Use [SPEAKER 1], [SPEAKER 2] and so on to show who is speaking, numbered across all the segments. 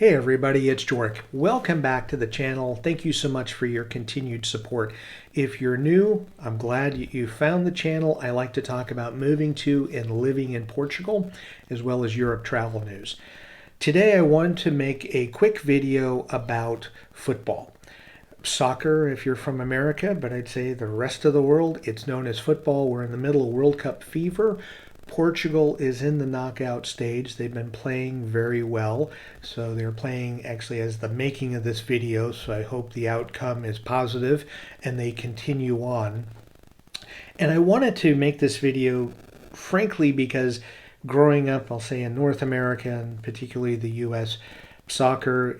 [SPEAKER 1] Hey everybody, it's Jork. Welcome back to the channel. Thank you so much for your continued support. If you're new, I'm glad you found the channel. I like to talk about moving to and living in Portugal, as well as Europe travel news. Today I wanted to make a quick video about football. Soccer if you're from America, but I'd say the rest of the world, it's known as football. We're in the middle of World Cup fever. Portugal is in the knockout stage. They've been playing very well. So they're playing actually as the making of this video. So I hope the outcome is positive and they continue on. And I wanted to make this video frankly because growing up, I'll say in North America and particularly the US, soccer,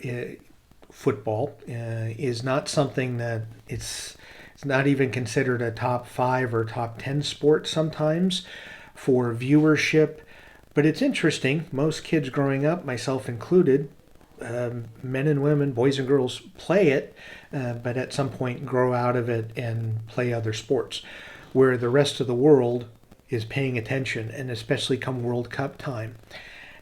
[SPEAKER 1] football is not something that it's not even considered a top 5 or top 10 sport sometimes for viewership. But it's interesting. Most kids growing up, myself included, men and women, boys and girls, play it, but at some point grow out of it and play other sports, where the rest of the world is paying attention, and especially come World Cup time.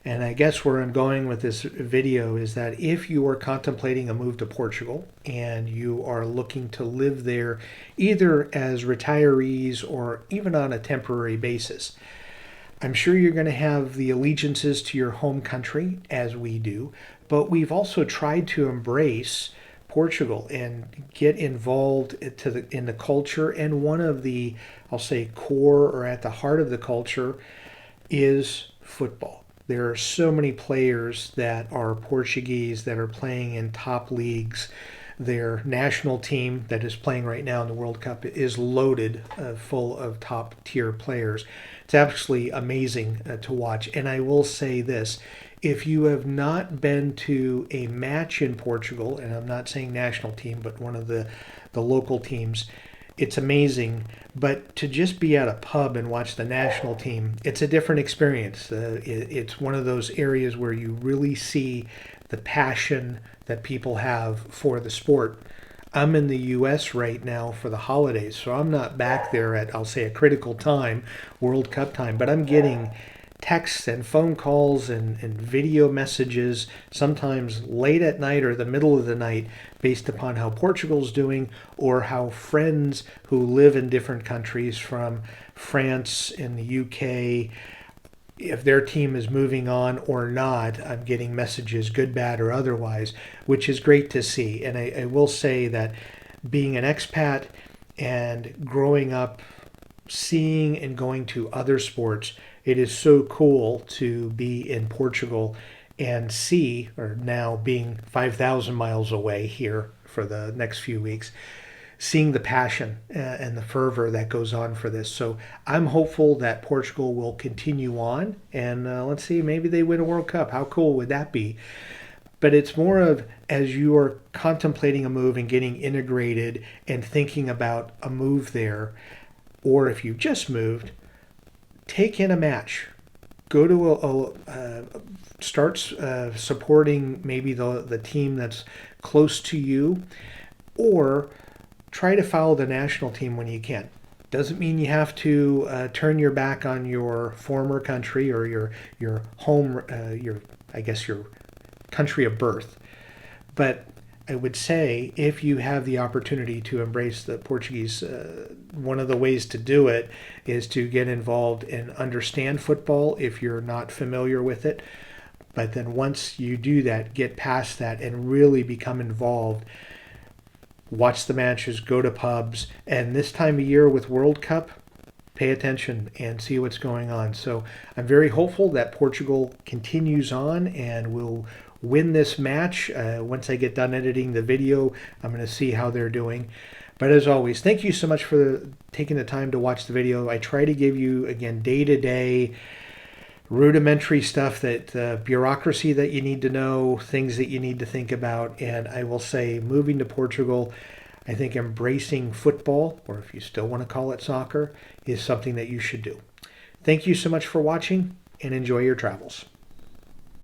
[SPEAKER 1] And I guess where I'm going with this video is that if you are contemplating a move to Portugal and you are looking to live there either as retirees or even on a temporary basis, I'm sure you're going to have the allegiances to your home country, as we do, but we've also tried to embrace Portugal and get involved in the culture. And one of the, I'll say, core or at the heart of the culture is football. There are so many players that are Portuguese that are playing in top leagues. Their national team that is playing right now in the World Cup is loaded full of top tier players. It's absolutely amazing to watch. And I will say this, if you have not been to a match in Portugal, and I'm not saying national team, but one of the local teams, it's amazing. But to just be at a pub and watch the national team, it's a different experience. It's one of those areas where you really see the passion that people have for the sport. I'm in the US right now for the holidays, so I'm not back there at, I'll say, a critical time, World Cup time, but I'm getting texts and phone calls and video messages, sometimes late at night or the middle of the night, based upon how Portugal's doing or how friends who live in different countries from France and the UK, if their team is moving on or not. I'm getting messages, good, bad, or otherwise, which is great to see. And I will say that being an expat and growing up seeing and going to other sports, it is so cool to be in Portugal and see, or now being 5,000 miles away here for the next few weeks, seeing the passion and the fervor that goes on for this. So I'm hopeful that Portugal will continue on, and let's see, maybe they win a World Cup. How cool would that be? But it's more of, as you are contemplating a move and getting integrated and thinking about a move there, or if you've just moved, take in a match. Go to start supporting maybe the team that's close to you, or try to follow the national team when you can. Doesn't mean you have to turn your back on your former country or your home, your country of birth. But I would say if you have the opportunity to embrace the Portuguese, one of the ways to do it is to get involved and understand football if you're not familiar with it. But then once you do that, get past that and really become involved. Watch the matches, go to pubs, and this time of year with World Cup, pay attention and see what's going on. So I'm very hopeful that Portugal continues on and will win this match. Once I get done editing the video, I'm going to see how they're doing. But as always, thank you so much for taking the time to watch the video. I try to give you, again, day-to-day rudimentary stuff, that bureaucracy that you need to know, things that you need to think about. And I will say, moving to Portugal, I think embracing football, or if you still want to call it soccer, is something that you should do. Thank you so much for watching, and enjoy your travels.